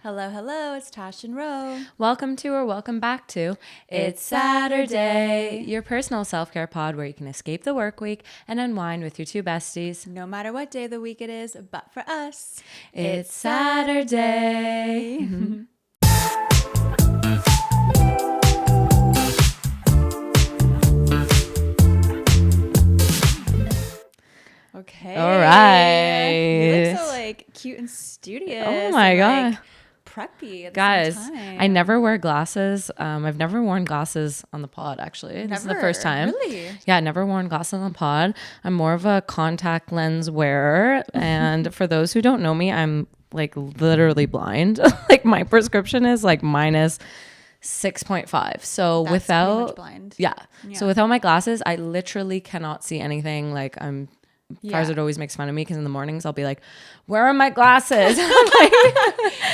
Hello, hello, it's Tash and Ro. Welcome to or welcome back to It's Saturday, your personal self-care pod where you can escape the work week and unwind with your two besties. No matter what day of the week it is, but for us, It's Saturday. Okay. All right. You look so like cute and studious. Oh my and, God. Like, preppy at Guys, the same time. I never wear glasses. I've never worn glasses on the pod, actually. This is the first time. Really? Yeah, never worn glasses on the pod. I'm more of a contact lens wearer. And for those who don't know me, I'm like literally blind. Like my prescription is like minus 6.5. So That's without pretty much blind. Yeah. So without my glasses, I literally cannot see anything. Like Farzad always makes fun of me because in the mornings I'll be like, where are my glasses? I'm like,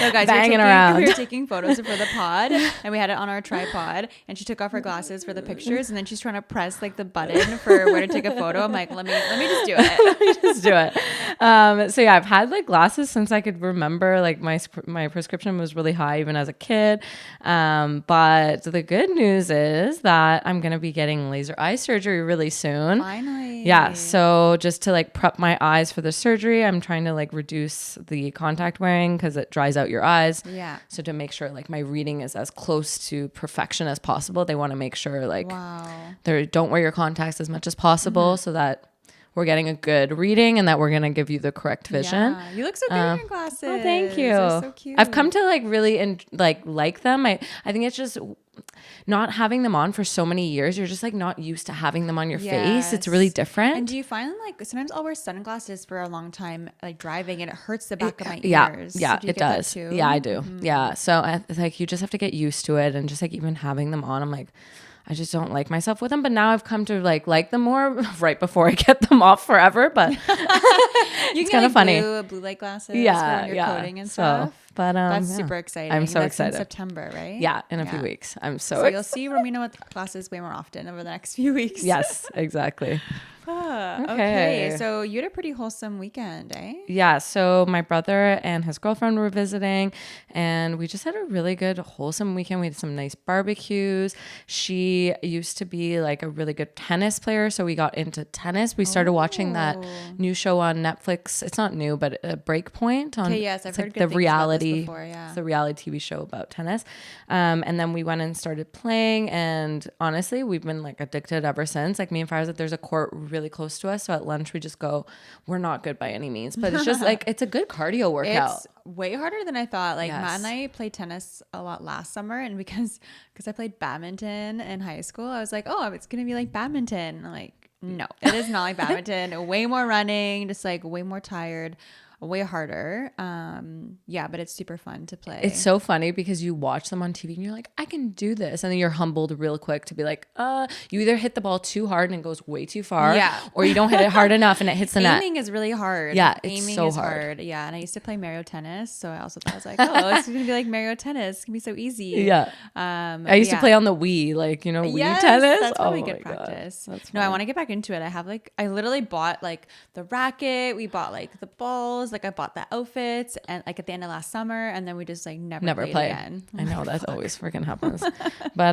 So guys, banging we around. were taking photos for the pod and we had it on our tripod and she took off her glasses for the pictures and then she's trying to press like the button for where to take a photo. I'm like, let me just do it. Let me just do it. So yeah, I've had like glasses since I could remember. Like my prescription was really high even as a kid. But the good news is that I'm going to be getting laser eye surgery really soon. Finally. Yeah. So just to like prep my eyes for the surgery, I'm trying to like reduce the contact wearing because it dries out your eyes. Yeah. So to make sure like my reading is as close to perfection as possible, they want to make sure like don't wear your contacts as much as possible so that we're getting a good reading and that we're going to give you the correct vision. Yeah. You look so good in your glasses. Oh, thank you. They're so cute. I've come to like really like them. I think it's just not having them on for so many years. You're just like not used to having them on your face. It's really different. And do you find like sometimes I'll wear sunglasses for a long time, like driving, and it hurts the back of my Yeah, ears. yeah, So do you it get that does. too? Yeah, I do. Yeah, so like you just have to get used to it, and just like even having them on, I'm like, I just don't like myself with them. But now I've come to like them more right before I get them off forever. But it's kind of funny. Blue light glasses. Yeah, for when you're yeah. coding and So, stuff. but That's yeah. super exciting. I'm so That's excited. in September, right? Yeah, in a few weeks. I'm so So excited. you'll see Romina with glasses way more often over the next few weeks. Yes, exactly. Okay. So you had a pretty wholesome weekend, eh? Yeah, so my brother and his girlfriend were visiting and we just had a really good wholesome weekend. We had some nice barbecues. She used to be like a really good tennis player, so we got into tennis. We started watching that new show on Netflix. It's not new, but Breakpoint on yes, I've it's heard like good the things reality about this before, yeah. It's the reality TV show about tennis. And then we went and started playing, and honestly, we've been like addicted ever since. Like me and Farzad, there's a court really close to us, so at lunch we just go. We're not good by any means, but it's just like it's a good cardio workout. It's way harder than I thought. Like Yes. Matt and I played tennis a lot last summer, and because I played badminton in high school, I was like, oh, it's gonna be like badminton. Like, no, it is not like badminton. Way more running, just like way more tired, way harder. But it's super fun to play. It's so funny because you watch them on TV and you're like, I can do this. And then you're humbled real quick to be like, you either hit the ball too hard and it goes way too far. Yeah. Or you don't hit it hard enough and it hits the net. Aiming is really hard. Yeah, it's Aiming so is hard. Yeah, and I used to play Mario tennis, so I also thought I was like, oh, it's gonna be like Mario tennis. It's gonna be so easy. Yeah. I used to play on the Wii, like, Wii tennis. That's probably good my God. practice. That's No, I fun. want to get back into it. I literally bought like the racket. We bought like the balls. Like I bought the outfits, and like at the end of last summer, and then we just like never played play again. I know that always freaking happens. But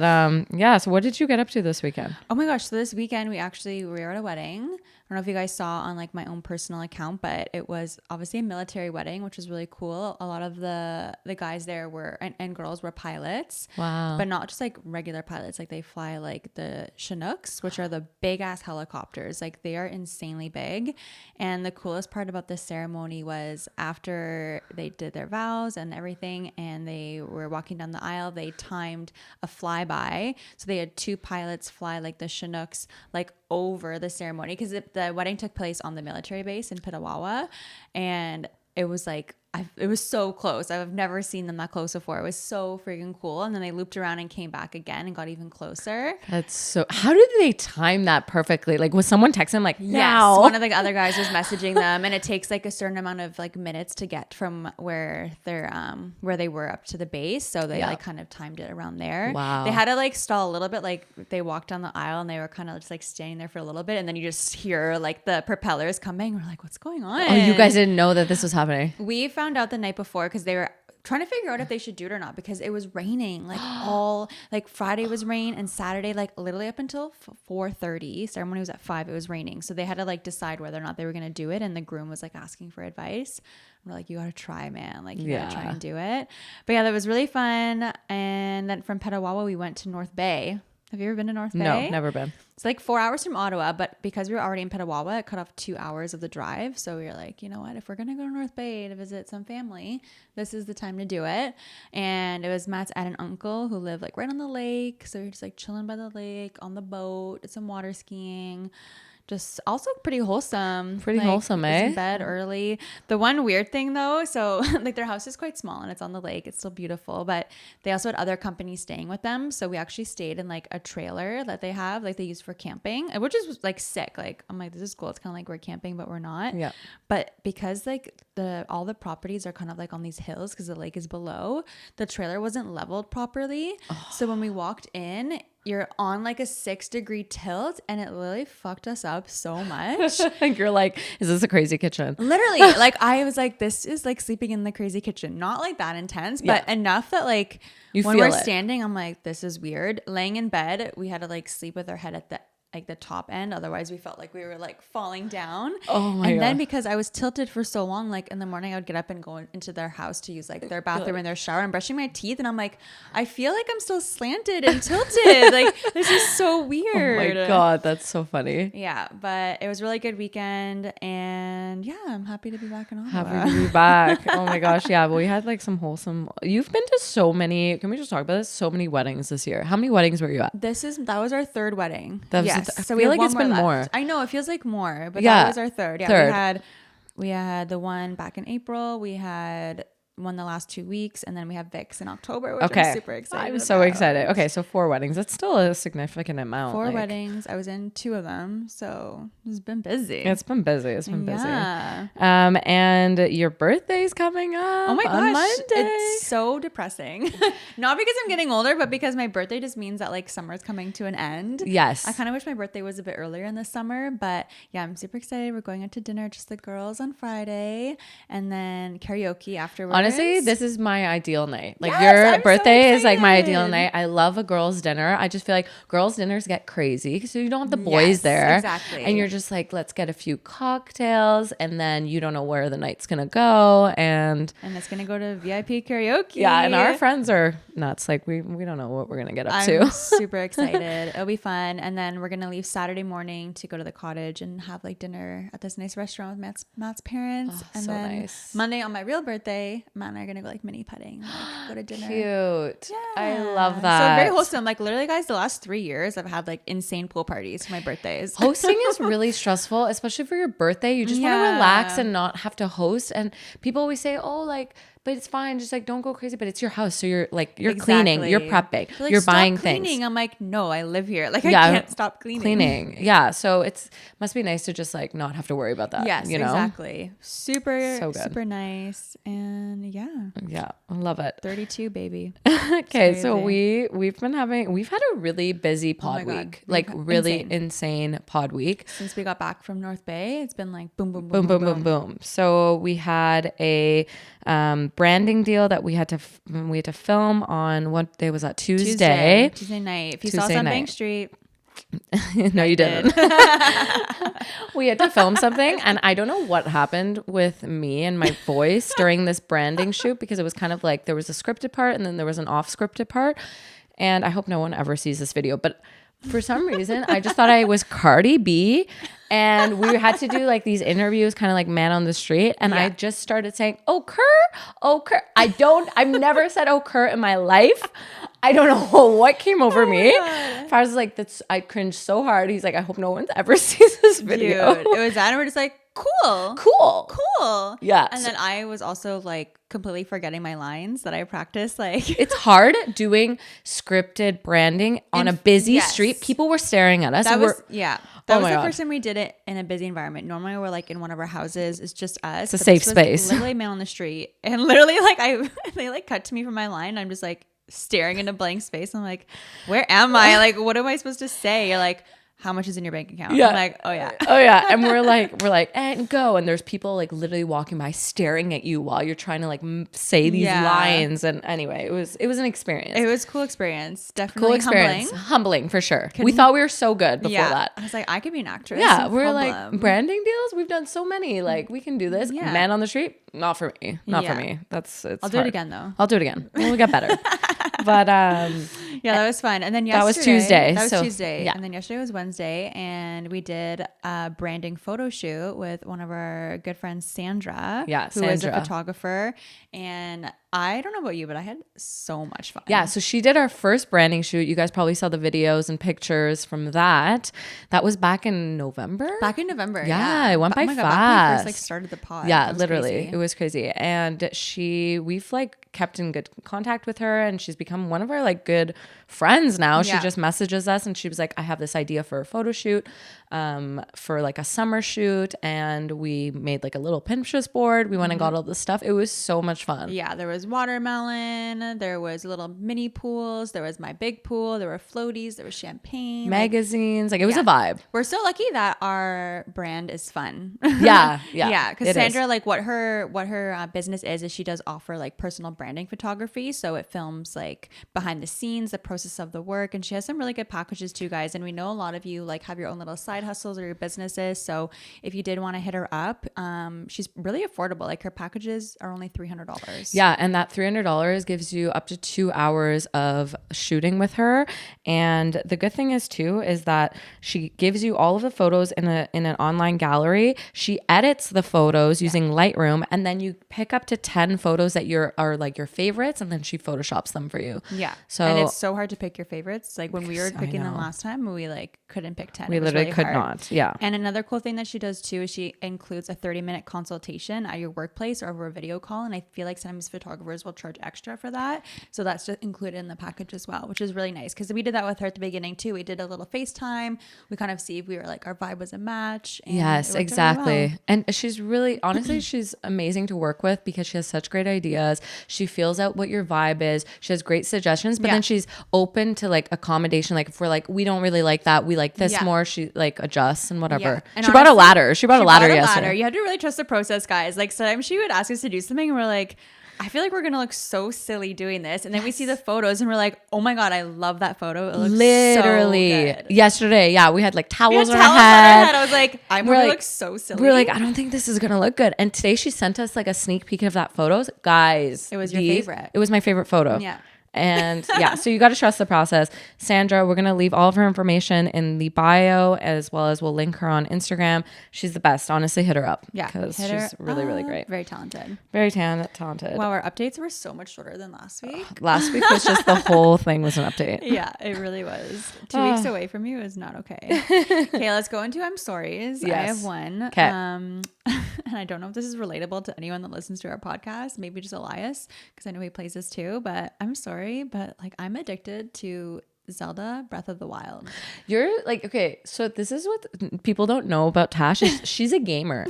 so what did you get up to this weekend? Oh my gosh. So this weekend we were at a wedding. I don't know if you guys saw on like my own personal account, but it was obviously a military wedding, which was really cool. A lot of the guys there were and girls were pilots. Wow. But not just like regular pilots. Like they fly like the Chinooks, which are the big ass helicopters. Like they are insanely big. And the coolest part about this ceremony was after they did their vows and everything and they were walking down the aisle, they timed a flyby. So they had two pilots fly like the Chinooks like over the ceremony because the wedding took place on the military base in Petawawa, and it was like it was so close. I've never seen them that close before. It was so freaking cool. And then they looped around and came back again and got even closer. That's so. How did they time that perfectly? Like, was someone texting like, now? Yes, one of the other guys was messaging them, and it takes like a certain amount of like minutes to get from where they were up to the base. So they like kind of timed it around there. Wow. They had to like stall a little bit. Like they walked down the aisle and they were kind of just like standing there for a little bit, and then you just hear like the propellers coming. We're like, what's going on? Oh, you guys didn't know that this was happening. We found out the night before because they were trying to figure out if they should do it or not, because it was raining like all like Friday was rain, and Saturday like literally up until 4:30. Ceremony was at 5. It was raining, so they had to like decide whether or not they were gonna do it. And the groom was like asking for advice. We're like, you gotta try, man. Like you gotta try and do it. But yeah, that was really fun. And then from Petawawa we went to North Bay. Have you ever been to North Bay? No, never been. It's like 4 hours from Ottawa, but because we were already in Petawawa, it cut off 2 hours of the drive. So we were like, you know what? If we're going to go to North Bay to visit some family, this is the time to do it. And it was Matt's aunt and uncle who live like right on the lake. So we were just like chilling by the lake on the boat, did some water skiing. Just also pretty wholesome. Pretty wholesome, was eh? in bed early. The one weird thing though, so like their house is quite small and it's on the lake. It's still beautiful, but they also had other companies staying with them. So we actually stayed in like a trailer that they have, like they use for camping, which is like sick. Like I'm like, this is cool. It's kind of like we're camping, but we're not. Yeah. But because like all the properties are kind of like on these hills because the lake is below, the trailer wasn't leveled properly. So when we walked in, you're on like a 6-degree tilt, and it literally fucked us up so much. You're like, is this a crazy kitchen? Literally, like I was like, this is like sleeping in the crazy kitchen. Not like that intense, but enough that like You when feel we're it. standing, I'm like, this is weird. Laying in bed, we had to like sleep with our head at the top end. Otherwise we felt like we were like falling down. Oh my And then God. because I was tilted for so long, like in the morning I would get up and go into their house to use like their bathroom and their shower and brushing my teeth. And I'm like, I feel like I'm still slanted and tilted. Like this is so weird. Oh my God, that's so funny. Yeah, but it was a really good weekend, and yeah, I'm happy to be back in Ottawa. Happy to be back. Oh my gosh. Yeah. But we had like some wholesome. You've been to so many. Can we just talk about this? So many weddings this year. How many weddings were you at? That was our third wedding. I So feel have like it's one been left. more. I know it feels like more, but Yeah. that was our third. Yeah, Third. we had the one back in April. We had one the last 2 weeks, and then we have Vic's in October, which I'm super excited. I'm so about. excited. Okay, so 4 weddings. That's still a significant amount. 4 like, weddings. I was in 2 of them, so it's been busy. It's been busy. It's been busy. Yeah. And your birthday's coming up. Oh my on gosh, Monday. it's so depressing. Not because I'm getting older, but because my birthday just means that like summer's coming to an end. Yes. I kind of wish my birthday was a bit earlier in the summer, but yeah, I'm super excited. We're going out to dinner, just the girls on Friday, and then karaoke afterwards. Honestly, this is my ideal night. Like Yes, your I'm so birthday is like my ideal excited. night. I love a girls' dinner. I just feel like girls' dinners get crazy because you don't have the boys Yes, there. exactly. And you're just like, let's get a few cocktails, and then you don't know where the night's gonna go. And it's gonna go to VIP karaoke. yeah, and our friends are nuts. Like we don't know what we're gonna get up I'm to. super excited. It'll be fun. And then we're gonna leave Saturday morning to go to the cottage and have like dinner at this nice restaurant with Matt's parents. Oh, and so then nice. Monday on my real birthday, Matt and I are gonna go like mini putting, like go to dinner. Cute. Yeah. I love So that. very wholesome. Like literally, guys, the last 3 years I've had like insane pool parties for my birthdays. Hosting is really stressful, especially for your birthday. You just want to Yeah. relax and not have to host. And people always say, oh, like, but it's fine. Just like, don't go crazy. But it's your house. So you're like, you're cleaning, you're prepping, They're like, you're "Stop buying cleaning." things. I'm like, no, I live here. Like Yeah, I can't stop cleaning. Yeah. So it's must be nice to just like not have to worry about that. Yes, you know? exactly. Super, So good. super nice. And yeah, Yeah. I love it. 32, baby. Okay. It's So crazy. we've had a really busy pod my God. week, like really Insane. insane pod week. Since we got back from North Bay, it's been like boom, boom, Boom, boom, boom, boom. So we had a branding deal that we had to film on, what day was that? Tuesday night. If you saw us Tuesday on night. Bank Street, No, you didn't. We had to film something, and I don't know what happened with me and my voice during this branding shoot, because it was kind of like there was a scripted part and then there was an off scripted part. And I hope no one ever sees this video, but for some reason, I just thought I was Cardi B, and we had to do like these interviews, kind of like man on the street. And I just started saying, "Oh, Kerr." I've never said "Oh, Kerr" in my life. I don't know what came over me. Fars was like, I cringed so hard. He's like, I hope no one ever sees this video. dude, it was that, and we're just like, cool. Yeah. And then I was also like completely forgetting my lines that I practiced. Like It's hard doing scripted branding on a busy yes. street. People were staring at us. that and was we're- that Oh was my the God. first time we did it in a busy environment. Normally we're like in one of our houses. It's just us. It's a but safe this was space. Literally man on the street, and literally like they like cut to me from my line. I'm just like staring into blank space. I'm like, where am I? Like, what am I supposed to say? You're like, how much is in your bank account? Yeah. I'm like, oh yeah. Oh yeah. And we're like, and go. And there's people like literally walking by staring at you while you're trying to like say these lines. And anyway, it was an experience. It was a cool experience. Definitely Cool experience. Humbling for sure. We thought we were so good before that. I was like, I could be an actress. Yeah. We're like, branding deals? We've done so many. Like, we can do this. Yeah. Man on the street? Not for me. Not for me. I'll do it again though. I'll do it again. We'll get better. But yeah, that was fun. And then yesterday, that was Tuesday. That was Tuesday. Yeah. And then yesterday was Wednesday, and we did a branding photo shoot with one of our good friends, Sandra. Yeah, who is a photographer. And I don't know about you, but I had so much fun. Yeah, so she did our first branding shoot. You guys probably saw the videos and pictures from that. That was back in November. Yeah, it went by fast. Back when we first like started the pod. Yeah, literally, it was crazy. And we've like kept in good contact with her, and she's become one of our like good friends now. She just messages us, and she was like, I have this idea for a photo shoot for like a summer shoot, and we made like a little Pinterest board. We went and got all this stuff. It was so much fun. Yeah, there was watermelon, there was little mini pools, there was my big pool, there were floaties, there was champagne, magazines, like it was a vibe. We're so lucky that our brand is fun. Yeah. Because Sandra, like what her business is she does offer like personal branding photography. So it films like behind the scenes, the process of the work, and she has some really good packages too, guys. And we know a lot of you like have your own little side hustles or your businesses. So if you did want to hit her up, she's really affordable. Like her packages are only $300. Yeah, and that $300 gives you up to 2 hours of shooting with her. And the good thing is too is that she gives you all of the photos in an online gallery. She edits the photos using Lightroom, and then you pick up to 10 photos that are like your favorites, and then she photoshops them for you. Yeah. And it's so hard to pick your favorites. Like when we were picking them last time, we like couldn't pick 10. We literally could not. Yeah. And another cool thing that she does too is she includes a 30-minute consultation at your workplace or over a video call. And I feel like sometimes photographers will charge extra for that. So that's just included in the package as well, which is really nice. Because we did that with her at the beginning too. We did a little FaceTime. We kind of see if we were like, our vibe was a match. And yes, exactly. Really well. And she's really, honestly, she's amazing to work with because she has such great ideas. She feels out what your vibe is. She has great suggestions, but then she's open to like accommodation. Like if we're like, we don't really like that, we like this more, she like adjusts and whatever. Yeah. And she brought a ladder. She brought a ladder yesterday. You have to really trust the process, guys. Like sometimes she would ask us to do something and we're like, I feel like we're going to look so silly doing this. And then we see the photos and we're like, oh my God, I love that photo. It looks literally so good. Yesterday. Yeah. We had like towels on our head. I was like, I'm going to look so silly. We're like, I don't think this is going to look good. And today she sent us like a sneak peek of that photos. Guys. It was your favorite. It was my favorite photo. Yeah. And yeah, so you got to trust the process. Sandra, we're going to leave all of her information in the bio, as well as we'll link her on Instagram. She's the best. Honestly, hit her up. Yeah. Because she's really, really great. Very talented. Very talented. Wow, our updates were so much shorter than last week. Last week was just the whole thing was an update. Yeah, it really was. 2 weeks away from you is not okay. Okay, let's go into I'm sorry's. Yes. I have one. Okay. And I don't know if this is relatable to anyone that listens to our podcast. Maybe just Elias, because I know he plays this too. But I'm sorry, but like I'm addicted to Zelda Breath of the Wild. You're like, okay, so this is what people don't know about Tash is she's a gamer.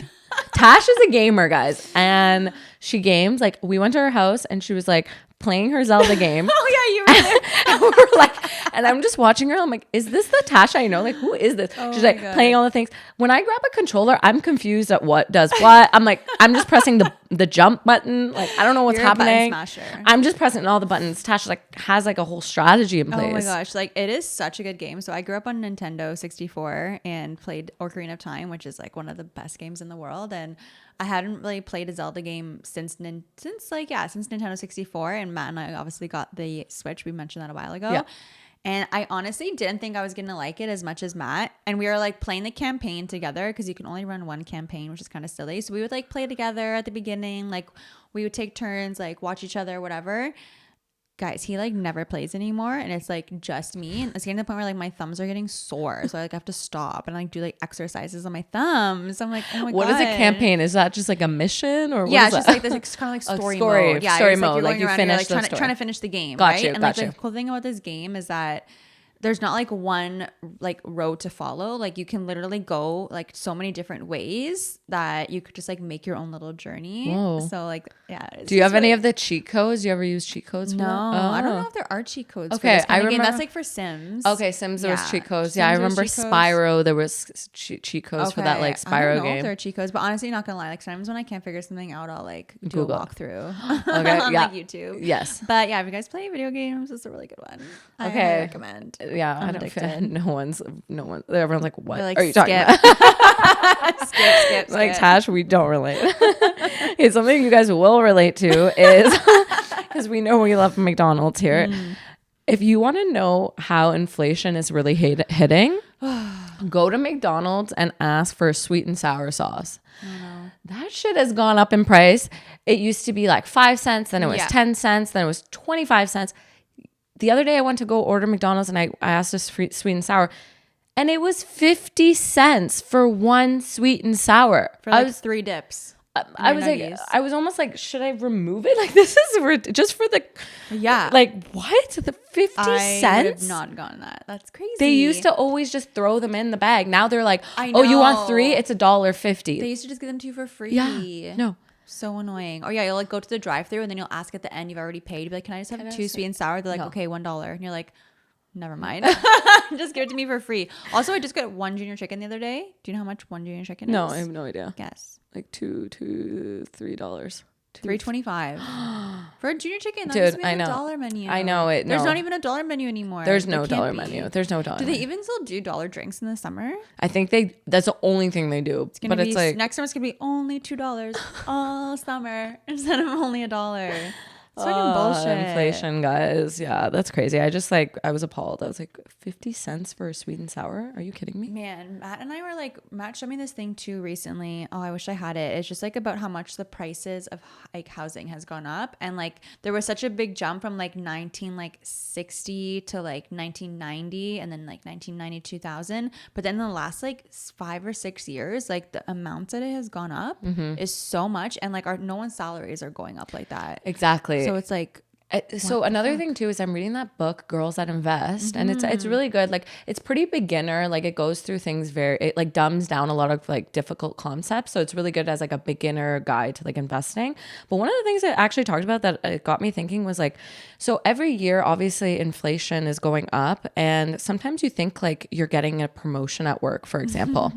Tash is a gamer, guys. And she games. Like we went to her house and she was like playing her Zelda game. Oh yeah, you were there. And we're like, and I'm just watching her. I'm like, is this the Tash I know? Like, who is this? She's like playing all the things. When I grab a controller, I'm confused at what does what. I'm like, I'm just pressing the jump button. Like, I don't know what's happening. I'm just pressing all the buttons. Tash like has like a whole strategy in place. Oh my gosh, like it is such a good game. So I grew up on Nintendo 64 and played Ocarina of Time, which is like one of the best games in the world. And I hadn't really played a Zelda game since Nintendo 64, and Matt and I obviously got the Switch. We mentioned that a while ago. Yeah. And I honestly didn't think I was going to like it as much as Matt. And we were like playing the campaign together because you can only run one campaign, which is kind of silly. So we would like play together at the beginning. Like we would take turns, like watch each other, whatever. Guys, he like never plays anymore, and it's like just me, and it's getting to the point where like my thumbs are getting sore, so I like have to stop and like do like exercises on my thumbs. I'm like, oh my god, what is a campaign? Is that just like a mission or what yeah, is it's that? just like this kind of like story mode. Yeah, story mode. Like you finish trying to finish the game, got right? You, and got like you. the cool thing about this game is that there's not like one like road to follow. Like you can literally go like so many different ways that you could just like make your own little journey. Whoa. So like, yeah. Do you have any of the cheat codes? You ever use cheat codes for No, that? I don't know if there are cheat codes. Okay, for this I kind of game. remember. That's like for Sims. Okay, Sims there was cheat codes. Sims Yeah, I was remember cheat codes. Spyro. There was cheat codes for that like I don't Spyro know if game. there are cheat codes, but honestly, not gonna lie. Like sometimes when I can't figure something out, I'll like do Google. a walkthrough Okay, on yeah. like YouTube. Yes. But yeah, if you guys play video games, it's a really good one. I Okay. highly recommend. Yeah, I don't addicted. no one. Everyone's like, what They're like, are you talking skip. about? skip. Like Tash, we don't relate. Okay, something you guys will relate to is because we know we love McDonald's here. If you want to know how inflation is really hitting, go to McDonald's and ask for a sweet and sour sauce. That shit has gone up in price. It used to be like 5 cents, then it was 10 cents, then it was 25 cents. The other day I went to go order McDonald's and I asked for sweet and sour, and it was 50 cents for one sweet and sour. For like 3 dips. I was like, I was almost like, should I remove it? Like, this is just for the, like, what? The 50 cents? I would have not gotten that. That's crazy. They used to always just throw them in the bag. Now they're like, I oh, you want know. 3? It's $1.50. They used to just give them to you for free. Yeah. No. So annoying. Oh yeah, you'll like go to the drive-thru and then you'll ask at the end, you've already paid. You'll be like, can I just have 2 sweet and sour? They're like, okay, $1. And you're like, never mind. Just give it to me for free. Also, I just got 1 junior chicken the other day. Do you know how much 1 junior chicken is? No, I have no idea. Guess. Like $3. $3.25 for a junior chicken. That Dude, used to be I on know. the dollar menu. I know it. There's no. not even a dollar menu anymore. There's There no can't dollar be. menu. There's no dollar Do menu. they even still do dollar drinks in the summer? I think that's the only thing they do. It's gonna but be, it's like, next summer's gonna be only $2 all summer instead of only $1. It's fucking bullshit. Inflation, guys. Yeah, that's crazy. I was appalled. I was like, 50 cents for a sweet and sour? Are you kidding me? Man, Matt and I were like, Matt showed me this thing too recently. Oh, I wish I had it. It's just like about how much the prices of like housing has gone up. And like there was such a big jump from like 1960 to like 1990 and then like 1990, 2000. But then in the last like 5 or 6 years, like the amount that it has gone up is so much. And like no one's salaries are going up like that. Exactly. So it's like, so another thing too is I'm reading that book Girls That Invest, and it's really good. Like it's pretty beginner, like it goes through things it like dumbs down a lot of like difficult concepts, so it's really good as like a beginner guide to like investing. But one of the things I actually talked about that it got me thinking was like, so every year obviously inflation is going up, and sometimes you think like you're getting a promotion at work, for example.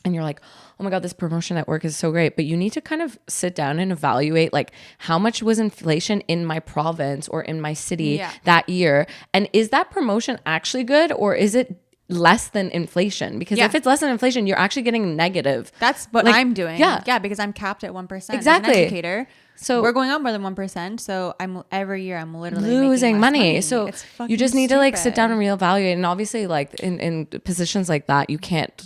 And you're like, oh my God, this promotion at work is so great. But you need to kind of sit down and evaluate like how much was inflation in my province or in my city that year. And is that promotion actually good, or is it less than inflation? Because if it's less than inflation, you're actually getting negative. That's what I'm doing. Yeah, because I'm capped at 1%. Exactly. As an educator. So we're going up more than 1%. So every year I'm literally losing making less money. So you just need to like sit down and reevaluate. And obviously, like in positions like that, you can't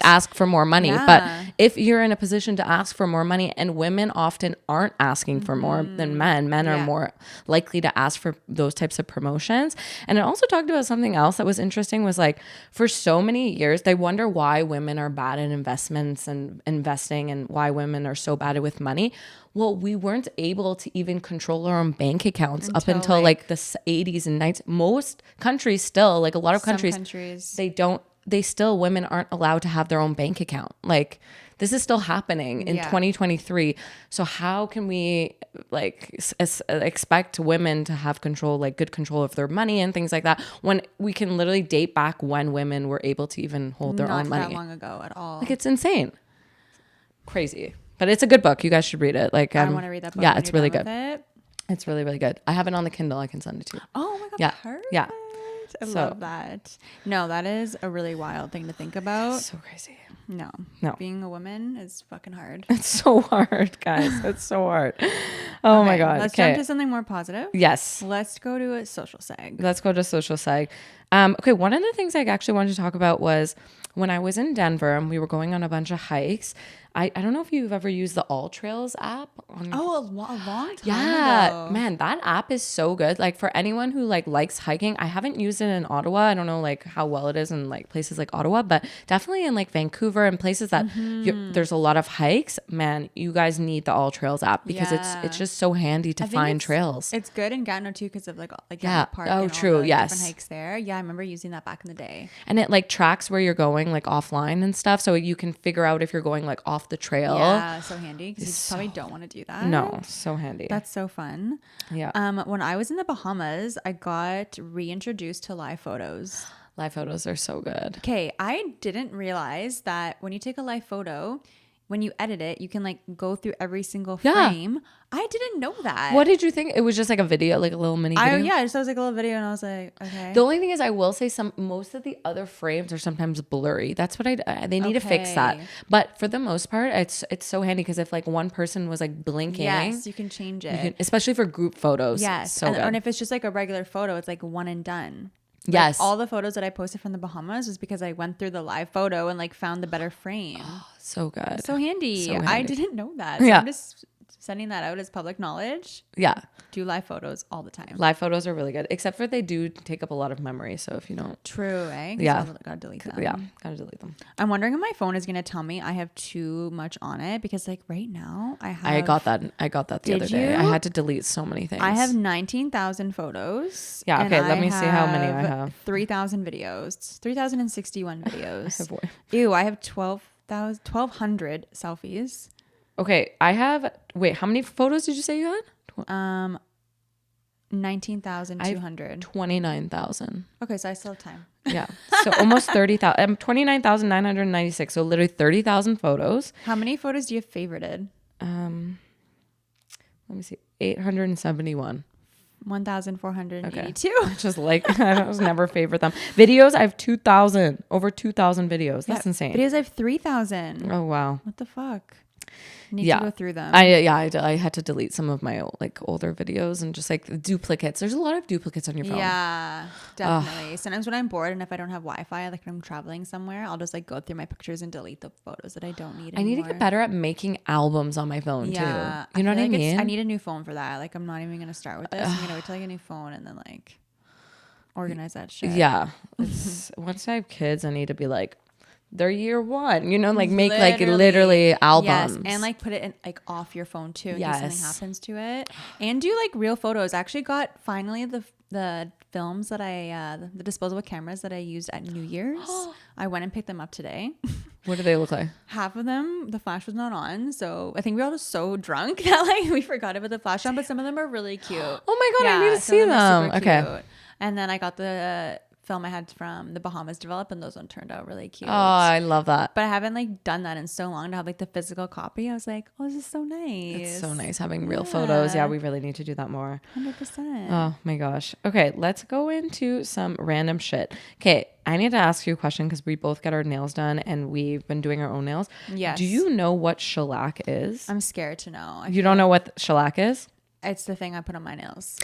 ask for more money. Yeah. But if you're in a position to ask for more money, and women often aren't asking for more than men are more likely to ask for those types of promotions. And it also talked about something else that was interesting, was like for so many years they wonder why women are bad at investments and investing, and why women are so bad with money. Well, we weren't able to even control our own bank accounts up until like the 80s and 90s. Most countries still, like a lot of countries, women aren't allowed to have their own bank account. Like this is still happening in 2023. So how can we like expect women to have control, like good control of their money and things like that, when we can literally date back when women were able to even hold their own money? Not that long ago at all. Like it's insane. Crazy. But it's a good book. You guys should read it. Like I want to read that book. Yeah, it's really good. It's really, really good. I have it on the Kindle. I can send it to you. Oh my God. Yeah. Perfect. Yeah. I love that. No, that is a really wild thing to think about. So crazy. No. Being a woman is fucking hard. It's so hard, guys. It's so hard. Oh my God. Let's jump to something more positive. Yes. Let's go to a social seg. Let's go to social seg. Okay, one of the things I actually wanted to talk about was when I was in Denver and we were going on a bunch of hikes. I don't know if you've ever used the All Trails app. A long time Yeah, ago. man, that app is so good. Like for anyone who like likes hiking, I haven't used it in Ottawa. I don't know like how well it is in like places like Ottawa, but definitely in like Vancouver Vancouver and places that there's a lot of hikes, man, you guys need the All Trails app because it's just so handy to find trails. It's good in Gatineau too because of like park oh and true, all the yes, different hikes there. Yeah, I remember using that back in the day. And it like tracks where you're going like offline and stuff, so you can figure out if you're going like off the trail. Yeah, so handy because you probably don't want to do that. No, so handy. That's so fun. Yeah. When I was in the Bahamas, I got reintroduced to live photos. Live photos are so good. Okay, I didn't realize that when you take a live photo, when you edit it, you can like go through every single frame. I didn't know that. What did you think? It was just like a video, like a little mini video? I just thought it was like a little video and I was like, okay. The only thing is I will say most of the other frames are sometimes blurry. That's what they need to fix that. But for the most part, it's so handy because if like one person was like blinking. Yes, you can change it. Especially for group photos. Yes. So good. And if it's just like a regular photo, it's like one and done. Yes. Like all the photos that I posted from the Bahamas was because I went through the live photo and like found the better frame. Oh, so good. So handy. So handy. I didn't know that. So I'm just sending that out as public knowledge. Yeah. Do live photos all the time. Live photos are really good, except for they do take up a lot of memory. So if you don't. True, eh? Yeah. Gotta delete them. Yeah. Gotta delete them. I'm wondering if my phone is going to tell me I have too much on it because like right now I got that the other day. I had to delete so many things. I have 19,000 photos. Yeah. Okay. Let me see how many I have. 3,000 videos. 3,061 videos. I I have 1,200 selfies. Okay. How many photos did you say you had? 19,200. 29,000. Okay, so I still have time. Yeah. So almost 30,000. 29,996. So literally 30,000 photos. How many photos do you have favorited? Let me see. 871. 1,482. Okay. Just like I was never favorite them. Videos, I have 2,000. Over 2,000 videos. That's insane. Videos, I have 3,000. Oh wow. What the fuck? Need to go through them. I had to delete some of my like older videos and just like duplicates. There's a lot of duplicates on your phone. Yeah, definitely. Sometimes when I'm bored and if I don't have Wi-Fi, like when I'm traveling somewhere, I'll just like go through my pictures and delete the photos that I don't need anymore. I need to get better at making albums on my phone too. You know what I mean? I need a new phone for that. Like I'm not even gonna start with this. I'm gonna wait till I get a new phone and then like organize that shit. Yeah. Once I have kids, I need to be like, they're year one, like make literally albums. Yes, and like put it in like off your phone too in case something happens to it. And do like real photos. I actually got finally the films that the disposable cameras that I used at New Year's. I went and picked them up today. What do they look like? Half of them, the flash was not on. So I think we were all just so drunk that like we forgot about the flash on, but some of them are really cute. Oh my God, I need to see them. Okay. Cute. And then I got the film I had from the Bahamas develop, and those one turned out really cute. Oh, I love that. But I haven't like done that in so long to have like the physical copy. I was like, oh, this is so nice. It's so nice having real photos. Yeah, we really need to do that more. 100%. Oh my gosh. Okay, let's go into some random shit. Okay, I need to ask you a question because we both got our nails done and we've been doing our own nails. Yes. Do you know what shellac is? I'm scared to know. You don't know what shellac is? It's the thing I put on my nails.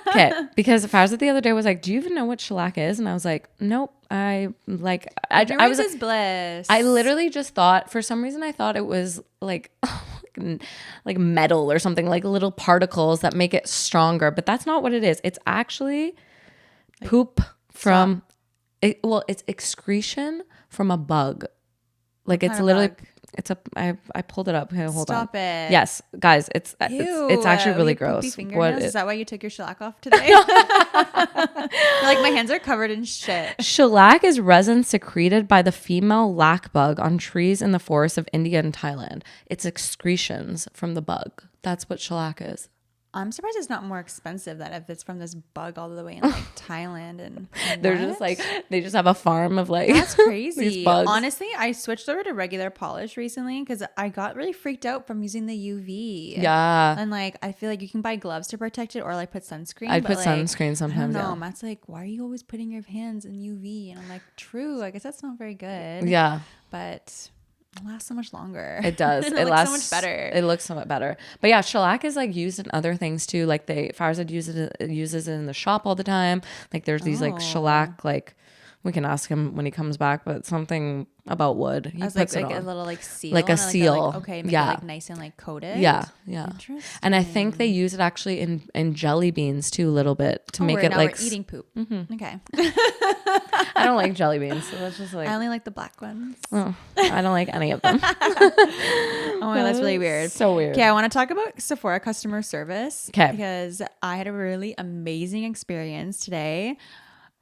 Okay, because Farzad the other day was like, "Do you even know what shellac is?" And I was like, "Nope." I was is bliss. I literally just thought, for some reason, I thought it was like metal or something, like little particles that make it stronger. But that's not what it is. It's actually like poop from it's excretion from a bug. Like it's literally. Bug? It's I pulled it up. Okay, hold on. Stop it. Yes, guys, it's actually really gross. Is that why you took your shellac off today? Like my hands are covered in shit. Shellac is resin secreted by the female lac bug on trees in the forests of India and Thailand. It's excretions from the bug. That's what shellac is. I'm surprised it's not more expensive than if it's from this bug all the way in like Thailand and they're just like they just have a farm of like that's crazy. These bugs. Honestly, I switched over to regular polish recently because I got really freaked out from using the UV. Yeah, and like I feel like you can buy gloves to protect it or like put sunscreen. I'd put sunscreen sometimes. I don't know. Matt's like, why are you always putting your hands in UV? And I'm like, true. I guess that's not very good. Yeah, but. It lasts so much longer. It does. It lasts so much better. It looks so much better. But yeah, shellac is like used in other things too. Like Farzad uses it in the shop all the time. Like there's these like shellac like We can ask him when he comes back, but something about wood. He I was puts like it a on. little like seal. Like a and, seal. okay, make Yeah. it like nice and like coated. Yeah. Interesting. And I think they use it actually in jelly beans too, a little bit to make it now like we're eating poop. Okay. I don't like jelly beans, so that's just like I only like the black ones. oh, I don't like any of them. Oh my God, that's really weird. So weird. Okay, I want to talk about Sephora customer service. 'Kay. Because I had a really amazing experience today.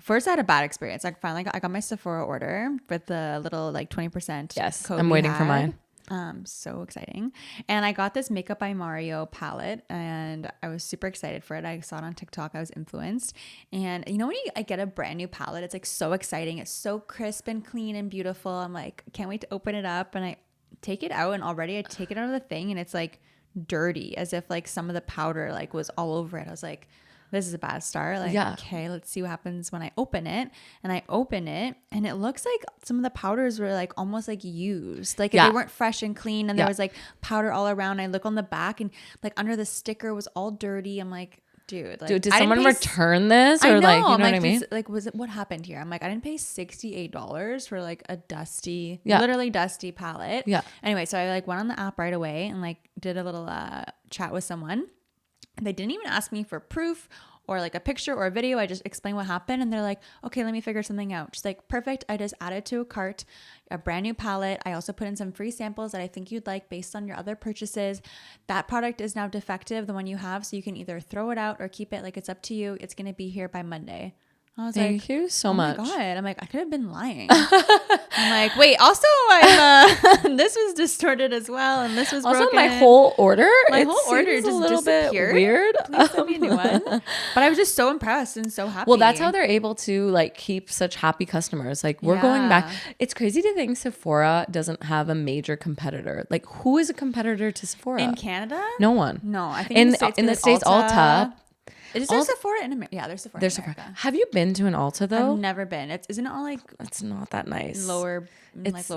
First, I had a bad experience. I got my Sephora order with the little like 20% Yes, code I'm we waiting for had. mine. So exciting. And I got this Makeup by Mario palette and I was super excited for it. I saw it on TikTok. I was influenced. And you know when I get a brand new palette, it's like so exciting. It's so crisp and clean and beautiful. I'm like, can't wait to open it up. And I take it out and already I take it out of the thing and it's like dirty as if like some of the powder like was all over it. I was like, this is a bad start. Like, Yeah. okay, let's see what happens when I open it. And I open it and it looks like some of the powders were like almost like used. Like Yeah. they weren't fresh and clean and there Yeah. was like powder all around. I look on the back and like under the sticker was all dirty. I'm like, dude, like, Dude, did I didn't someone pay return this or I know. like you know I'm what like, I mean? like, was it what happened here? I'm like, I didn't pay $68 for like a dusty, Yeah. literally dusty palette. Yeah. Anyway, so I like went on the app right away and like did a little chat with someone. They didn't even ask me for proof or like a picture or a video. I just explained what happened and they're like, okay, let me figure something out. She's like, perfect. I just added to a cart a brand new palette. I also put in some free samples that I think you'd like based on your other purchases. That product is now defective, the one you have. So you can either throw it out or keep it. Like it's up to you. It's going to be here by Monday. I was Thank like, you so oh much. my God. I'm like, I could have been lying. I'm like, wait, also this was distorted as well. And this was Also, broken. my whole order, My it whole order seems just a little bit disappeared. weird. Please send me a new one. But I was just so impressed and so happy. Well, that's how they're able to like keep such happy customers. Like we're going back. Yeah. It's crazy to think Sephora doesn't have a major competitor. Like who is a competitor to Sephora? In Canada? No one. No, I think In the States, Ulta. Is there Sephora in America? Yeah, there's Sephora There's in America. Sephora. Have you been to an Ulta though? I've never been. Isn't it all like It's not that nice. lower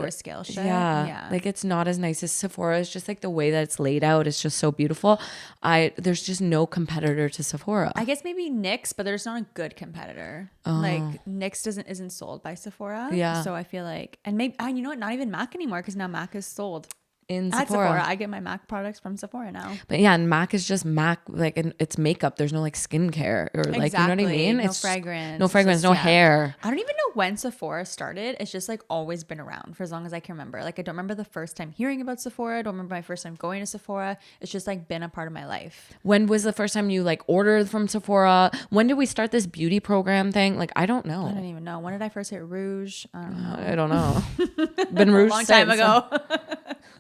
scale shit? Yeah. Like it's not as nice as Sephora. It's just like the way that it's laid out. It's just so beautiful. There's just no competitor to Sephora. I guess maybe NYX, but there's not a good competitor. Like NYX isn't sold by Sephora. Yeah. So I feel like, and maybe, you know what? Not even MAC anymore because now MAC is sold. in At Sephora. Sephora. I get my MAC products from Sephora now. But yeah, and MAC is just MAC, like, and it's makeup. There's no like skincare or like, you know what I mean? No It's fragrance. no fragrance, no hair. I don't even know when Sephora started. It's just like always been around for as long as I can remember. Like I don't remember the first time hearing about Sephora. I don't remember my first time going to Sephora. It's just like been a part of my life. When was the first time you like ordered from Sephora? When did we start this beauty program thing? Like, I don't know. I don't even know. When did I first hit Rouge? I don't know. I don't know. Been Rouge A long time since. ago.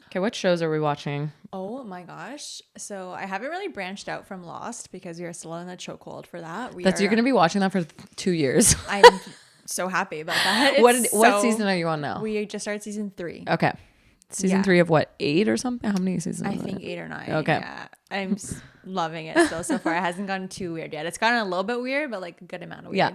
Okay, what shows are we watching? Oh my gosh. So I haven't really branched out from Lost because we are still in a chokehold for that. You're going to be watching that for 2 years. I'm so happy about that. What season are you on now? We just started season 3. Okay. Season Yeah. 3 of what? 8 or something? How many seasons? I is think it? 8 or 9. Okay. Yeah. I'm loving it still so far. It hasn't gotten too weird yet. It's gotten a little bit weird, but like a good amount of weird. Yeah.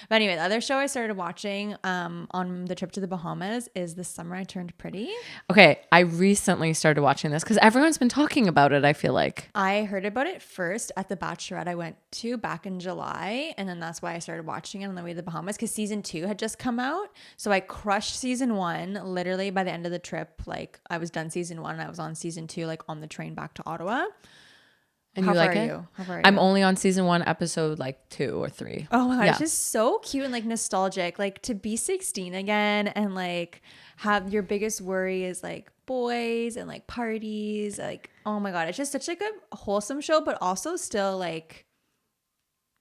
But anyway, the other show I started watching on the trip to the Bahamas is This Summer I Turned Pretty. Okay, I recently started watching this because everyone's been talking about it, I feel like. I heard about it first at the Bachelorette I went to back in July. And then that's why I started watching it on the way to the Bahamas because season 2 had just come out. So I crushed season 1 literally by the end of the trip. Like I was done season 1 and I was on season 2 like on the train back to Ottawa. And How you far like are it? you? How far are I'm you? only on season 1, episode like 2 or 3. Oh my god, Yeah. it's just so cute and like nostalgic. Like to be 16 again and like have your biggest worry is like boys and like parties. Like, oh my god, it's just such like a wholesome show, but also still like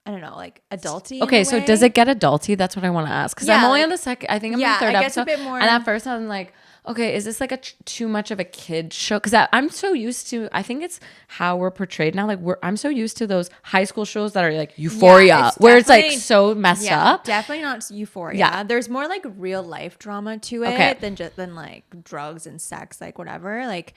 I don't know, like adulty. Okay, in a so way. does it get adulty? That's what I want to ask. Because I'm Yeah, only like- on the second, I think I'm yeah, on the third it gets a episode. bit more- And at first I'm like, okay, is this like too much of a kid show? Because I'm so used to, I think it's how we're portrayed now. Like I'm so used to those high school shows that are like Euphoria, where it's like definitely- so messed up. Definitely not Euphoria. Yeah. There's more like real life drama to it Okay. than like drugs and sex, like whatever. Like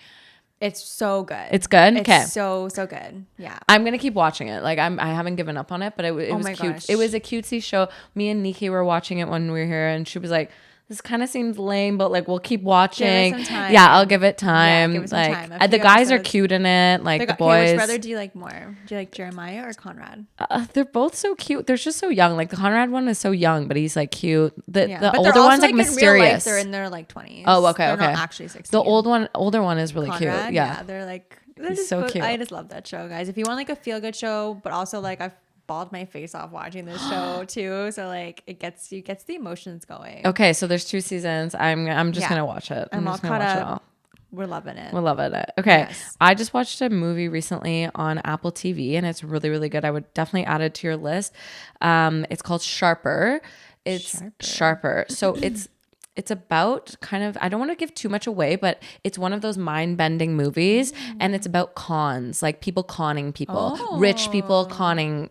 it's so good. It's good? It's Okay. so good. Yeah. I'm gonna keep watching it. Like I haven't given up on it, but it was my cute. gosh. It was a cutesy show. Me and Nikki were watching it when we were here, and she was like, this kind of seems lame, but like we'll keep watching. Give it some time. Yeah, I'll give it time. Yeah, give it some like time. A the few guys are episodes. cute in it. Like the Okay, boys. which brother do you like more? Do you like Jeremiah or Conrad? They're both so cute. They're just so young. Like the Conrad one is so young, but he's like cute. The But older they're one's also, like in real life, mysterious. they're in their like 20s. Oh, okay, They're okay. not actually 16. The older one is really Conrad, cute. Yeah. they're like He's just so cute. I just love that show, guys. If you want like a feel good show, but also like I've bawled my face off watching this show too. So like it gets the emotions going. Okay, so there's 2 seasons. I'm just gonna watch it. I'm all just gonna caught watch it up. all. We're loving it. We're loving it. Okay. Yes. I just watched a movie recently on Apple TV and it's really, really good. I would definitely add it to your list. It's called Sharper. It's Sharper. So it's about kind of, I don't want to give too much away, but it's one of those mind-bending movies and it's about cons, like people conning people, rich people conning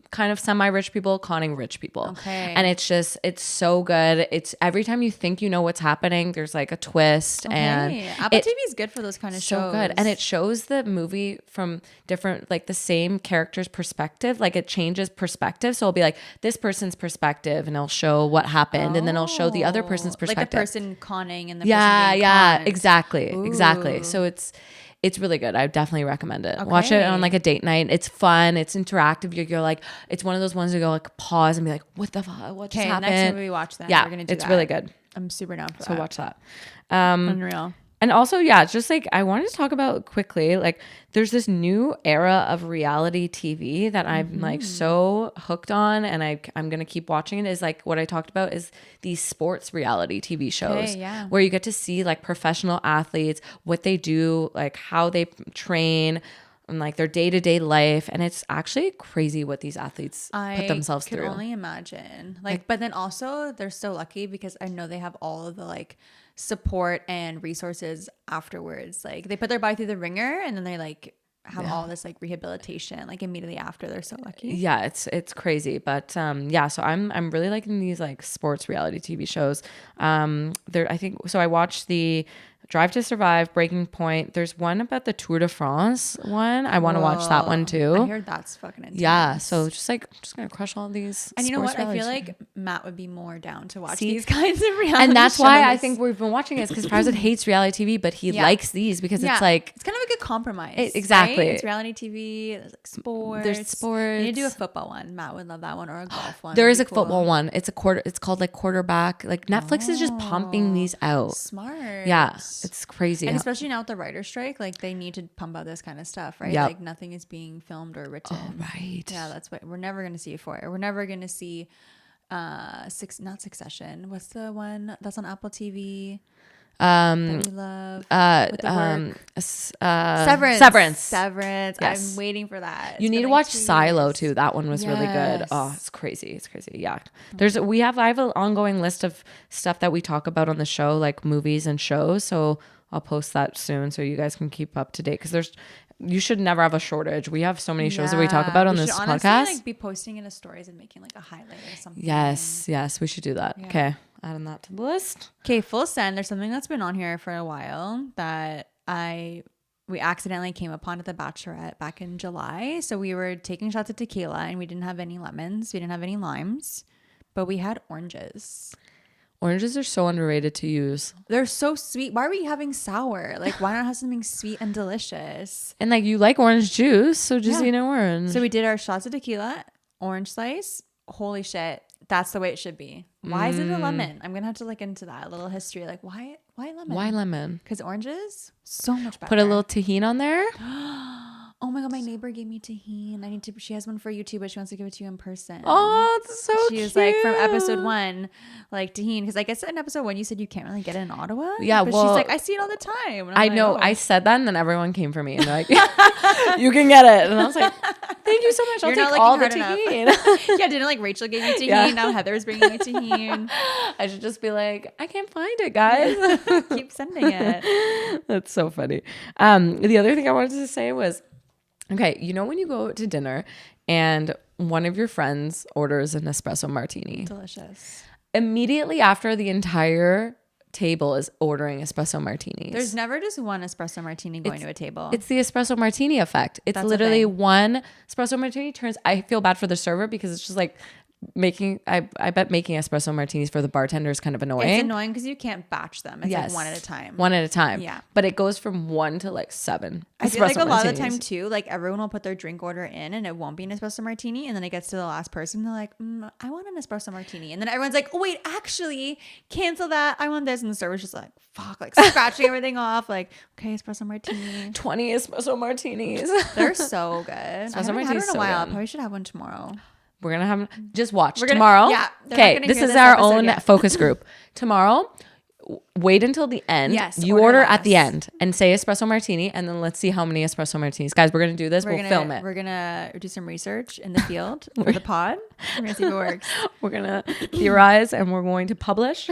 kind of semi-rich people conning rich people. Okay. And it's so good. It's every time you think you know what's happening, there's like a twist. And Apple TV is good for those kind of so shows. good. And it shows the movie from different, like the same character's perspective. Like it changes perspective. So it'll be like this person's perspective and it'll show what happened. And then it'll show the other person's perspective. Like the person conning and the yeah, person being yeah, conned. exactly. So it's really good. I definitely recommend it. Watch it on like a date night. It's fun. It's interactive. You're like, it's one of those ones you go like pause and be like, what the fuck? What just happened? Next movie we watch that. Yeah, we're gonna do it's that. really good. I'm super down for that. So watch that. Unreal. And also, yeah, just like I wanted to talk about quickly, like there's this new era of reality TV that I'm like so hooked on and I'm going to keep watching it is like what I talked about is these sports reality TV shows where you get to see like professional athletes, what they do, like how they train and like their day-to-day life. And it's actually crazy what these athletes put themselves through. I can only imagine. Like, but then also they're so lucky because I know they have all of the like support and resources afterwards. Like they put their body through the ringer and then they like have all this like rehabilitation like immediately after. They're so lucky. Yeah, it's crazy. But yeah, so I'm really liking these like sports reality TV shows. I think so I watched the Drive to Survive, Breaking Point. There's one about the Tour de France one. I want to watch that one too. I heard that's fucking intense. Yeah, so just gonna crush all these. And you know what? I feel like Matt would be more down to watch these kinds of reality and that's shows. why I think we've been watching it because Farzad hates reality TV, but he likes these because it's like it's kind of a good compromise. Exactly. Right? It's reality TV. There's like sports. There's sports. You need to do a football one. Matt would love that one, or a golf one. There is a football one. It's called like Quarterback. Like Netflix is just pumping these out. Smart. Yeah, it's crazy. And especially now with the writer strike, like they need to pump out this kind of stuff, right? Yep. Like nothing is being filmed or written. Oh, right. Yeah, that's what we're never going to see it for. We're never going to see not Succession. What's the one that's on Apple TV? That we love. With the work? Severance. Yes. I'm waiting for that. You need to watch Silo too. That one was really good. Oh, it's crazy. Yeah. I have an ongoing list of stuff that we talk about on the show, like movies and shows. So I'll post that soon so you guys can keep up to date because you should never have a shortage. We have so many shows that we talk about on this honestly, podcast. Like be posting in the stories and making like a highlight or something. Yes, we should do that. Yeah. Okay, adding that to the list. Okay, full send. There's something that's been on here for a while that we accidentally came upon at the Bachelorette back in July. So we were taking shots of tequila and we didn't have any lemons, we didn't have any limes, but we had oranges. Oranges are so underrated to use. They're so sweet. Why are we having sour? Like, why not have something sweet and delicious? And like you like orange juice, so just eat an orange. So we did our shots of tequila, orange slice. Holy shit, that's the way it should be. Why is it a lemon? I'm gonna have to look into that. A little history. Like, why lemon? Why lemon? Because oranges, so much better. Put a little tahini on there. Oh my god, my neighbor gave me tahini. She has one for you too, but she wants to give it to you in person. Oh, it's so cute. She was like from episode 1, like tahini. Because I guess in episode 1 you said you can't really get it in Ottawa. Yeah, but well, she's like, I see it all the time. And I'm I like, know. oh. I said that, and then everyone came for me, and they're like, "You can get it." And I was like, "Thank you so much. I'll You're not take all the looking hard tahini." Yeah, didn't like Rachel gave me tahini. Yeah. Now Heather's bringing me tahini. I should just be like, "I can't find it, guys." Keep sending it. That's so funny. The other thing I wanted to say was, okay, you know when you go to dinner and one of your friends orders an espresso martini, Delicious. immediately after the entire table is ordering espresso martinis. There's never just one espresso martini going to a table. It's the espresso martini effect. It's That's literally a thing. one espresso martini turns. I feel bad for the server because it's just like I bet making espresso martinis for the bartender is kind of annoying. It's annoying because you can't batch them. It's like one at a time. One at a time. Yeah. But it goes from 1 to like 7. I feel like a lot of the martinis. time too, like everyone will put their drink order in and it won't be an espresso martini. And then it gets to the last person. They're like, I want an espresso martini. And then everyone's like, oh, wait, actually cancel that. I want this. And the server's just like, fuck, like scratching everything off. Like, okay, espresso martini. 20 espresso martinis. They're so good. I haven't had one in a while. I probably should have one tomorrow. We're going to have, just watch tomorrow. Yeah. Okay, this is our own focus group. Tomorrow, wait until the end. Yes. You order at the end and say espresso martini, and then let's see how many espresso martinis. Guys, we're going to do this. We'll film it. We're going to do some research in the field for the pod. We're going to see if it works. We're going to theorize and we're going to publish.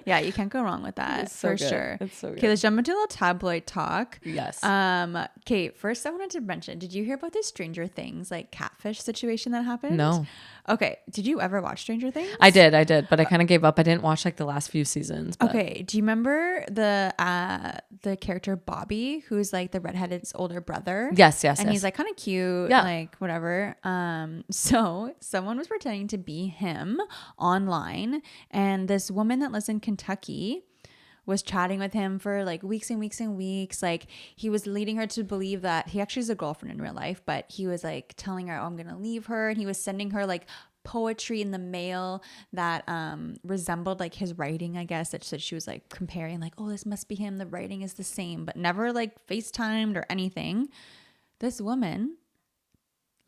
Yeah, you can't go wrong with that for sure. It's so good. Okay, let's jump into a little tabloid talk. Yes. Okay, first I wanted to mention, did you hear about this Stranger Things like catfish situation that happened? No. Okay, did you ever watch Stranger Things? I did, but I kind of gave up. I didn't watch like the last few seasons. But. Okay, do you remember the character Bobby, who's like the redheaded older brother? Yes. And he's like kind of cute, like whatever. So someone was pretending to be him online, and this woman that lives in Kentucky was chatting with him for like weeks and weeks and weeks. Like he was leading her to believe that he actually has a girlfriend in real life, but he was like telling her, oh, I'm gonna leave her, and he was sending her like poetry in the mail that resembled like his writing, I guess, that she was like comparing like, oh, this must be him, the writing is the same, but never like FaceTimed or anything. This woman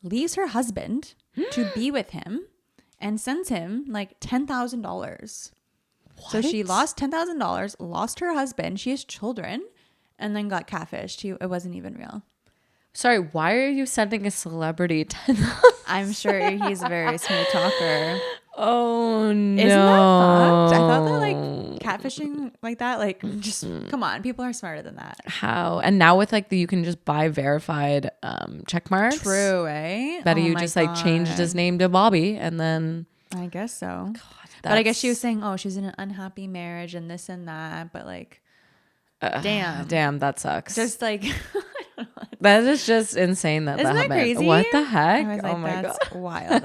leaves her husband to be with him and sends him like $10,000. So she lost $10,000, lost her husband, she has children, and then got catfished. It wasn't even real. Sorry, why are you sending a celebrity $10,000? I'm sure he's a very smooth talker. Oh no! Isn't that fucked? I thought that like catfishing like that, like just come on, people are smarter than that. How? And now with like you can just buy verified check marks. True, eh? That you just like changed his name to Bobby, and then I guess so. God, but I guess she was saying, oh, she's in an unhappy marriage and this and that, but like, damn, that sucks. Just like. That is just insane that Isn't that happened. crazy? What the heck? I was like, oh my that's god, wild.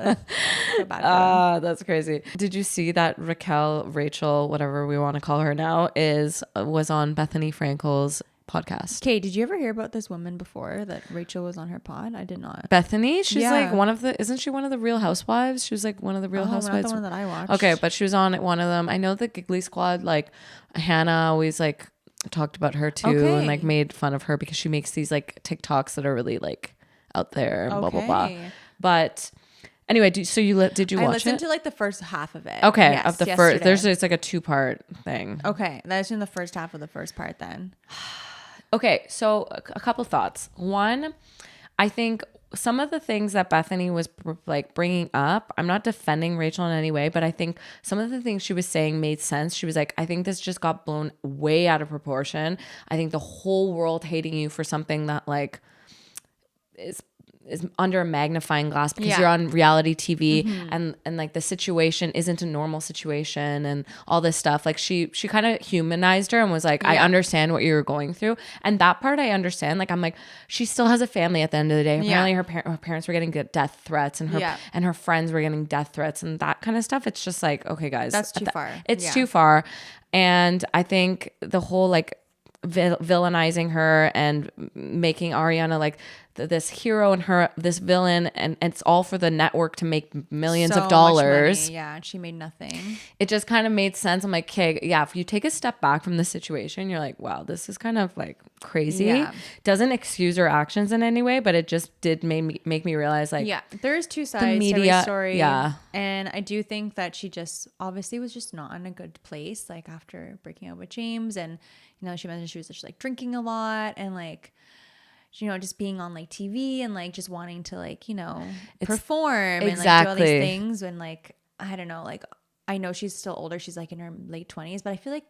So bad. That's crazy. Did you see that Rachel, whatever we want to call her now, was on Bethany Frankel's podcast? Okay, did you ever hear about this woman before that Rachel was on her pod? I did not. Bethany, she's like isn't she one of the Real Housewives? She was like one of the Real Housewives. Not the one that I watched. Okay, but she was on one of them. I know the Giggly Squad, like Hannah always like talked about her too, and like made fun of her because she makes these like TikToks that are really like out there and blah blah blah. But anyway, did you watch it? I listened to like the first half of it. Okay, yes, of the yesterday. first. It's like a 2-part thing. Okay, that's in the first half of the first part then. Okay, so a couple thoughts. One, I think some of the things that Bethany was like bringing up, I'm not defending Rachel in any way, but I think some of the things she was saying made sense. She was like, I think this just got blown way out of proportion. I think the whole world hating you for something that like is under a magnifying glass because you're on reality TV, and like the situation isn't a normal situation and all this stuff. Like she kind of humanized her and was like, I understand what you're going through. And that part I understand. Like I'm like, she still has a family at the end of the day. Apparently her parents were getting death threats, and her friends were getting death threats and that kind of stuff. It's just like, okay guys, that's too far. It's too far. And I think the whole like villainizing her and making Ariana like this hero and her this villain, and it's all for the network to make millions of dollars. Yeah, and she made nothing. It just kind of made sense. I'm like, okay, yeah, if you take a step back from the situation, you're like, wow, this is kind of like crazy. Yeah. Doesn't excuse her actions in any way, but it just did make me realize like, there's two sides to every story. Yeah, and I do think that she just obviously was just not in a good place, like after breaking up with James, and you know she mentioned she was just like drinking a lot and like, you know, just being on like TV and like just wanting to like, you know, perform and like do all these things. And like, I don't know, like I know she's still older. She's like in her late 20s, but I feel like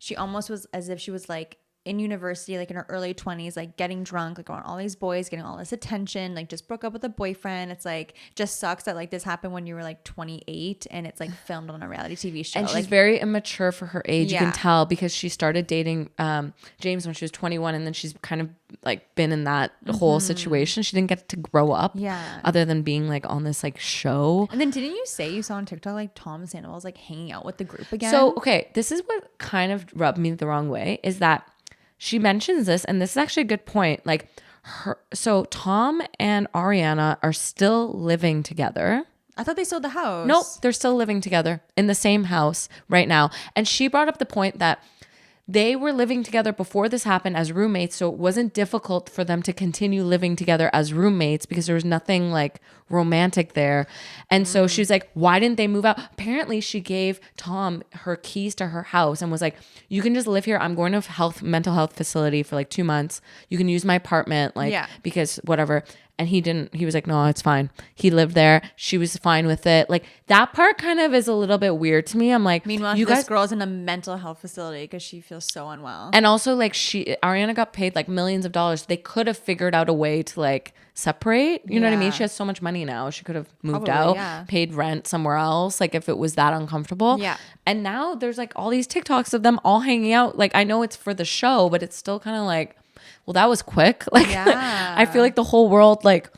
she almost was as if she was like in university, like in her early 20s, like getting drunk, like around all these boys, getting all this attention, like just broke up with a boyfriend. It's like, just sucks that like this happened when you were like 28 and it's like filmed on a reality TV show. And like, she's very immature for her age. You Yeah. can tell because she started dating James when she was 21, and then she's kind of like been in that whole situation. She didn't get to grow up, Yeah. other than being like on this like show. And then didn't you say you saw on TikTok like Tom Sandoval's like hanging out with the group again? So, okay, this is what kind of rubbed me the wrong way, is that she mentions this, and this is actually a good point. Like so Tom and Ariana are still living together. I thought they sold the house. Nope, they're still living together in the same house right now. And she brought up the point that they were living together before this happened as roommates, so it wasn't difficult for them to continue living together as roommates because there was nothing like romantic there. And so she's like, why didn't they move out? Apparently she gave Tom her keys to her house and was like, you can just live here. I'm going to a mental health facility for like 2 months. You can use my apartment, like, because whatever. And he didn't, he was like, no, it's fine. He lived there. She was fine with it. Like that part kind of is a little bit weird to me. I'm like, meanwhile, this girl's in a mental health facility because she feels so unwell. And also like Ariana got paid like millions of dollars. They could have figured out a way to like separate, you know what I mean? She has so much money now. She could have moved out, paid rent somewhere else. Like if it was that uncomfortable. Yeah. And now there's like all these TikToks of them all hanging out. Like I know it's for the show, but it's still kind of like, well, that was quick. Like, I feel like the whole world like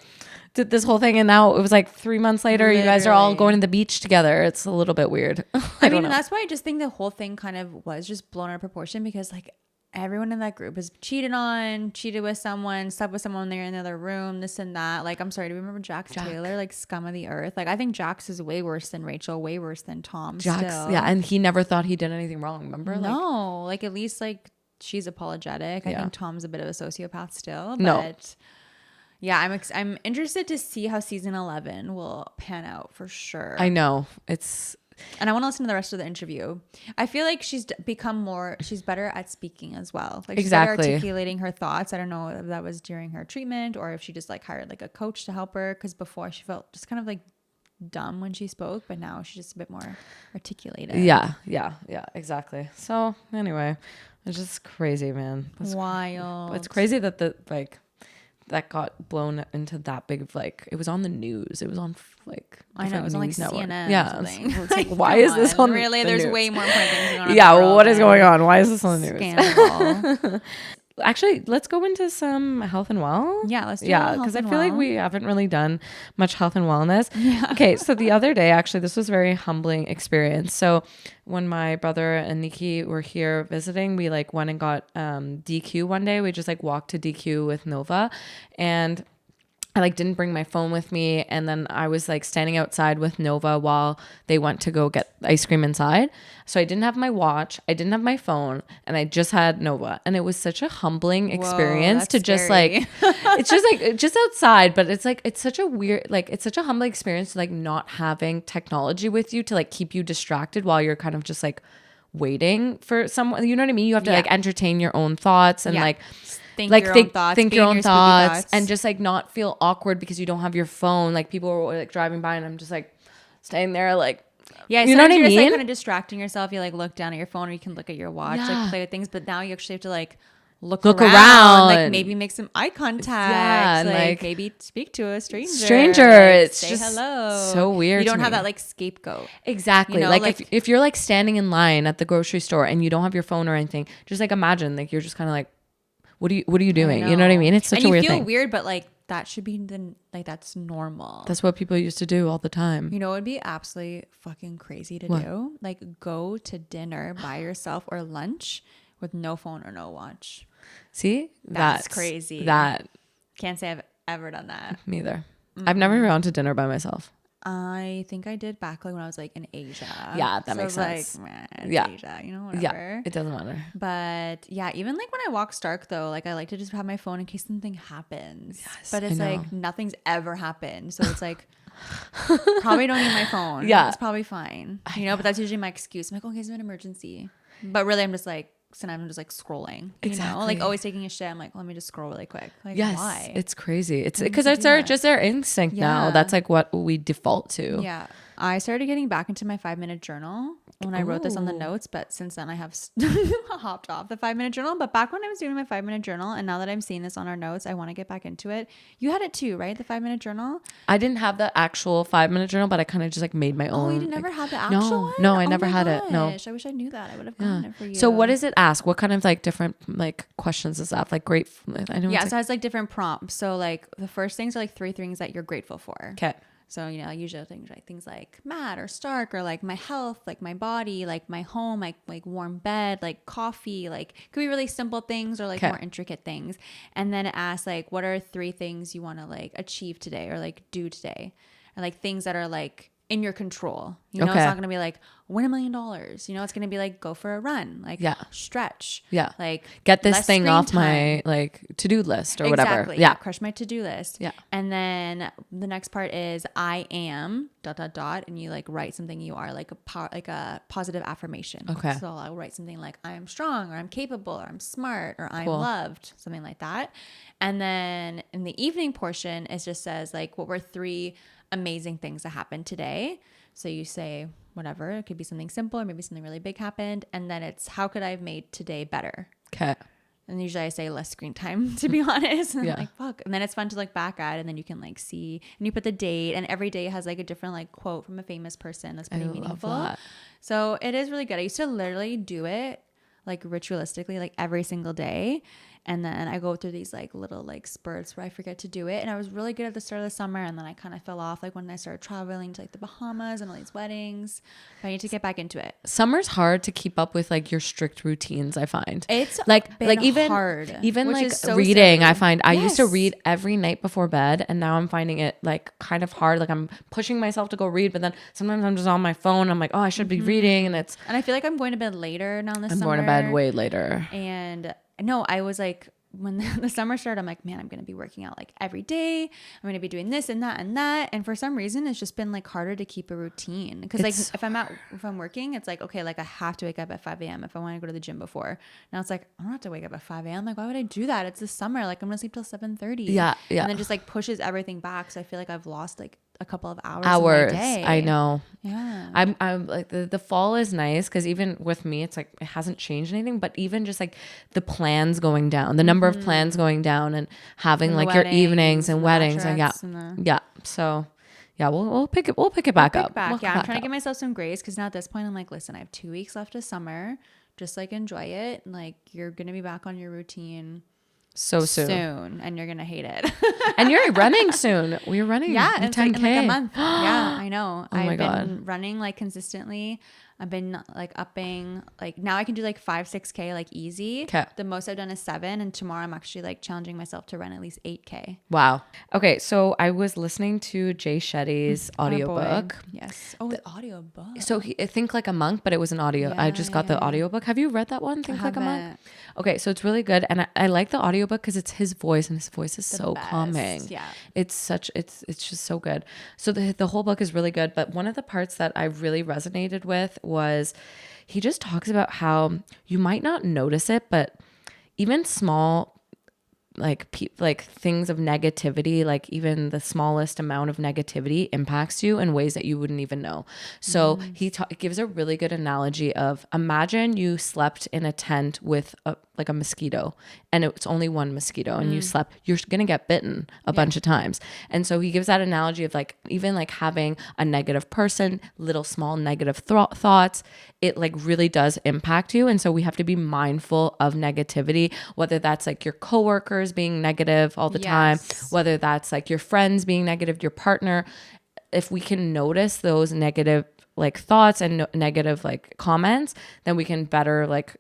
did this whole thing, and now it was like 3 months later, you guys are all going to the beach together. It's a little bit weird. I mean, that's why I just think the whole thing kind of was just blown out of proportion because like everyone in that group is cheated with someone, slept with someone there in the other room, this and that. Like, I'm sorry, do you remember Jax Taylor? Like scum of the earth. Like I think Jax is way worse than Rachel, way worse than Tom. Jax, still. yeah, and he never thought he did anything wrong. Remember? No, like at least like she's apologetic. I think Tom's a bit of a sociopath still. But no. Yeah, I'm interested to see how season 11 will pan out for sure. I know. And I want to listen to the rest of the interview. I feel like she's better at speaking as well. Like she's better articulating her thoughts. I don't know if that was during her treatment or if she just like hired like a coach to help her. Because before she felt just kind of like dumb when she spoke, but now she's just a bit more articulated. Yeah, exactly. So anyway, it's just crazy, man. Wild. It's crazy that that got blown into that big of like, it was on the news. It was on like, I know, it was on like CNN. Yeah. It's like, why is this on really? the There's news? way more important things going on. Yeah, what is going on? Why is this on the news? Scandal. Actually, let's go into some health and well. Yeah, let's do because I feel like we haven't really done much health and wellness. Yeah. Okay, so the other day, actually, this was a very humbling experience. So when my brother and Nikki were here visiting, we like went and got DQ one day. We just like walked to DQ with Nova, and I like didn't bring my phone with me, and then I was like standing outside with Nova while they went to go get ice cream inside. So I didn't have my watch, I didn't have my phone, and I just had Nova, and it was such a humbling experience to just like it's just like just outside, but it's like it's such a weird, like it's such a humbling experience to like not having technology with you to like keep you distracted while you're kind of just like waiting for someone, you know what I mean? You have to like entertain your own thoughts and like think your own thoughts and just like not feel awkward because you don't have your phone. Like people were like driving by and I'm just like staying there like, yeah, you know what I mean? You're just like kind of distracting yourself. You like look down at your phone or you can look at your watch, like play with things. But now you actually have to like look around, like maybe make some eye contact, like maybe speak to a stranger. Like, it's say just hello. So weird. You don't have that like scapegoat. Exactly. You know, like if you're like standing in line at the grocery store and you don't have your phone or anything, just like imagine like you're just kind of like, what are you doing? You know what I mean? It's such a weird thing. And you feel weird, but like that should be that's normal. That's what people used to do all the time. You know, it'd be absolutely fucking crazy to do. Like go to dinner by yourself or lunch with no phone or no watch. See? That's crazy. That can't say I've ever done that. Me either. I've never gone to dinner by myself. I think I did back like when I was like in Asia. Yeah, that makes sense. Like, man, Asia, you know, whatever. Yeah, it doesn't matter. But yeah, even like when I walk Stark though, like I like to just have my phone in case something happens. Yes, but it's like nothing's ever happened. So it's like probably don't need my phone. Yeah. It's probably fine. You know, but that's usually my excuse. I'm like, okay, it's an emergency. But really I'm just like, sometimes I'm just like scrolling, you know, like always taking a shit. I'm like, let me just scroll really quick. Like, why? It's crazy. It's because it's just our instinct now. That's like what we default to. Yeah. I started getting back into my 5-minute journal. when I wrote this on the notes, but since then I have hopped off the 5-minute journal. But back when I was doing my 5-minute journal, and now that I'm seeing this on our notes, I want to get back into it. You had it too, right? The 5-minute journal. I didn't have the actual 5-minute journal, but I kind of just like made my own. Oh, you didn't never have the actual one? No, I never had it. No. I wish I knew that. I would have gotten it for you. So what does it ask? What kind of like different like questions is that? Like great. I know. Yeah, so it has like different prompts. So like the first things are like 3 things that you're grateful for. Okay. So, you know, usually things like Matt or Stark or like my health, like my body, like my home, like warm bed, like coffee, like could be really simple things or like more intricate things. And then it asks like, what are 3 things you want to like achieve today or like do today? Or like things that are like in your control. You know, it's not going to be like win $1 million. You know, it's going to be like go for a run, like stretch. Yeah. Like get this thing off my like to-do list or whatever. Yeah. Crush my to-do list. Yeah. And then the next part is I am ... And you like write something you are like a positive affirmation. Okay. So I'll write something like I am strong or I'm capable or I'm smart or I'm loved, something like that. And then in the evening portion, it just says like what were 3 amazing things that happened today. So you say whatever, it could be something simple or maybe something really big happened. And then it's how could I have made today better? Okay. And usually I say less screen time, to be honest. And I'm like, fuck. And then it's fun to look back at, and then you can like see, and you put the date, and every day has like a different like quote from a famous person that's pretty meaningful. That. So it is really good. I used to literally do it like ritualistically, like every single day. And then I go through these like little like spurts where I forget to do it. And I was really good at the start of the summer. And then I kind of fell off like when I started traveling to like the Bahamas and all these weddings. But I need to get back into it. Summer's hard to keep up with like your strict routines, I find. It's like even hard. Even like so reading, silly. I find I used to read every night before bed. And now I'm finding it like kind of hard. Like I'm pushing myself to go read. But then sometimes I'm just on my phone. I'm like, oh, I should be reading. And I feel like I'm going to bed later now in the summer. I'm going to bed way later. And no, I was like, when the summer started, I'm like, man, I'm going to be working out like every day. I'm going to be doing this and that and that. And for some reason, it's just been like harder to keep a routine. Because like if I'm working, it's like, okay, like I have to wake up at 5 a.m. if I want to go to the gym before. Now it's like, I don't have to wake up at 5 a.m. Like, why would I do that? It's the summer. Like I'm going to sleep till 7:30. Yeah. And then just like pushes everything back. So I feel like I've lost like a couple of hours in my day. I know. Yeah. I'm like the fall is nice because even with me, it's like it hasn't changed anything, but even just like the plans going down, the number of plans going down, and having like your evenings and weddings, and yeah. So yeah, we'll pick it back up. I'm trying to give myself some grace because now at this point I'm like, listen, I have 2 weeks left of summer. Just like enjoy it. Like you're gonna be back on your routine. So soon, and you're gonna hate it. And you're running soon. We're running, it's 10K. Like in like a month. Yeah, I know. I've been running like consistently. I've been like upping, like now I can do like 5-6K like easy. Okay. The most I've done is 7, and tomorrow I'm actually like challenging myself to run at least 8K. Wow. Okay, so I was listening to Jay Shetty's audiobook. Yes. Oh, the audiobook. So Think Like a Monk, but it was an audio. I just got the audiobook. Have you read that one? Think Like a Monk? Okay, so it's really good, and I like the audiobook because it's his voice, and his voice is so calming. Yeah. It's just so good. So the whole book is really good, but one of the parts that I really resonated with was he just talks about how you might not notice it, but even small like things of negativity, like even the smallest amount of negativity impacts you in ways that you wouldn't even know. So he gives a really good analogy of, imagine you slept in a tent with a mosquito, and it's only one mosquito, and you slept, you're going to get bitten a bunch of times. And so he gives that analogy of like, even like having a negative person, little small negative thoughts, it like really does impact you. And so we have to be mindful of negativity, whether that's like your coworkers being negative all the time, whether that's like your friends being negative, your partner. If we can notice those negative like thoughts and negative like comments, then we can better like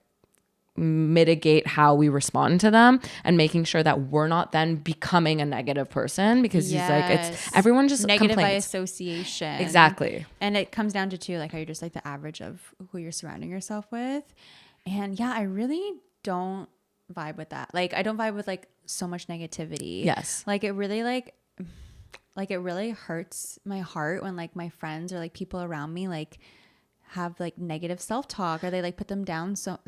mitigate how we respond to them, and making sure that we're not then becoming a negative person, because he's like, it's everyone just negative complains. By association. Exactly. And it comes down to too, like how you're just like the average of who you're surrounding yourself with. And yeah, I really don't vibe with that. Like I don't vibe with like so much negativity. Yes. Like it really like it really hurts my heart when like my friends or like people around me like have like negative self-talk, or they like put themselves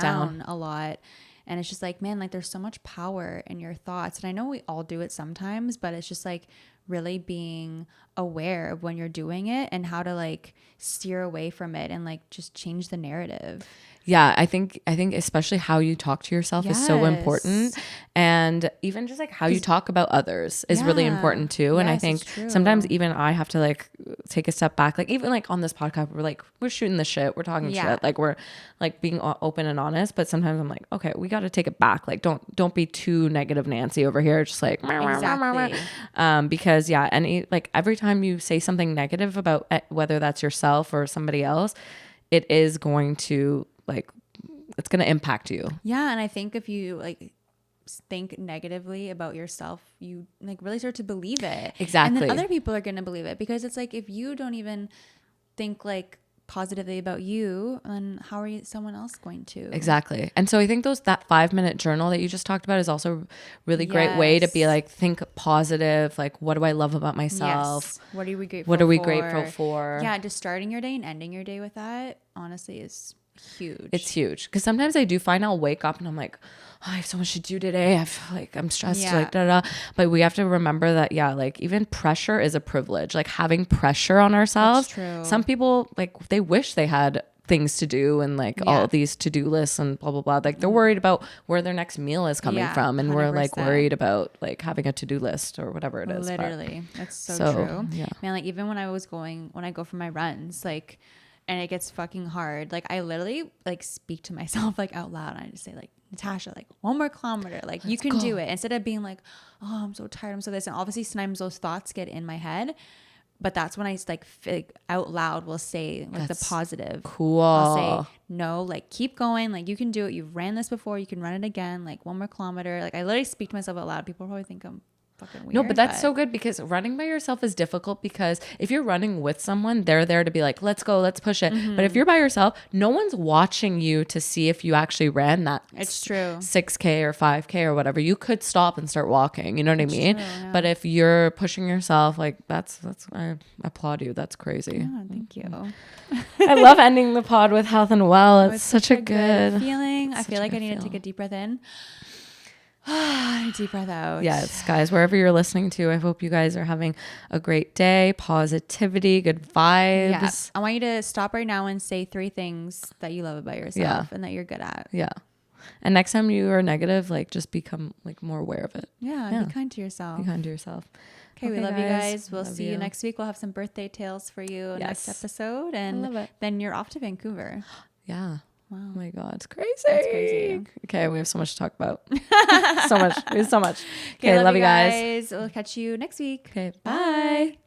down a lot. And it's just like, man, like there's so much power in your thoughts. And I know we all do it sometimes, but it's just like really being aware of when you're doing it and how to like steer away from it and like just change the narrative. Yeah, I think especially how you talk to yourself is so important, and even just like how you talk about others is really important too. And I think sometimes even I have to like take a step back. Like even like on this podcast, we're shooting the shit, we're talking shit, like we're like being open and honest. But sometimes I'm like, okay, we got to take it back. Like don't be too negative Nancy over here. Just like because like every time you say something negative about whether that's yourself or somebody else, it is going to like, it's going to impact you. Yeah. And I think if you like think negatively about yourself, you like really start to believe it. Exactly. And then other people are going to believe it, because it's like, if you don't even think like positively about you, then how are someone else going to? Exactly. And so I think that 5-minute journal that you just talked about is also a really great way to be like, think positive. Like, what do I love about myself? Yes. What are we grateful for? What are we grateful for? Yeah. Just starting your day and ending your day with that, honestly, is huge. It's huge, because sometimes I do find I'll wake up and I'm like, oh, I have so much to do today. I feel like I'm stressed, like da. But we have to remember that, like even pressure is a privilege. Like having pressure on ourselves. That's true. Some people like they wish they had things to do and like all these to-do lists and blah blah blah. Like they're worried about where their next meal is coming from, and 100%. We're like worried about like having a to-do list or whatever it is. Literally, that's so true. Yeah. Man, like even when I go for my runs, like, and it gets fucking hard, like I literally like speak to myself like out loud, and I just say like, Natasha, like 1 more kilometer, like you can do it, instead of being like, oh, I'm so tired, I'm so this. And obviously sometimes those thoughts get in my head, but that's when I like out loud will say like the positive. Cool. I'll say, no, like keep going, like you can do it, you've ran this before, you can run it again, like 1 more kilometer. Like I literally speak to myself out loud. People probably think I'm fucking weird. No, but that's so good, because running by yourself is difficult, because if you're running with someone, they're there to be like, let's go, let's push it. Mm-hmm. But if you're by yourself, no one's watching you to see if you actually ran that. It's true. 6K or 5K or whatever. You could stop and start walking. You know what I mean? True, yeah. But if you're pushing yourself, like that's I applaud you. That's crazy. Yeah, thank you. I love ending the pod with health and well. It's such a good feeling. I feel like I need to take a deep breath in. Deep breath out. Yes, guys, wherever you're listening to, I hope you guys are having a great day. Positivity, good vibes. Yeah. I want you to stop right now and say 3 things that you love about yourself and that you're good at. Yeah. And next time you are negative, like just become like more aware of it. Yeah. Be kind to yourself. Be kind to yourself. Okay, we love you guys. We'll see you next week. We'll have some birthday tales for you next episode. And then you're off to Vancouver. Yeah. Wow. Oh my God, it's crazy. That's crazy. Okay, we have so much to talk about. so much. We have so much. Okay, love you guys. We'll catch you next week. Okay, bye.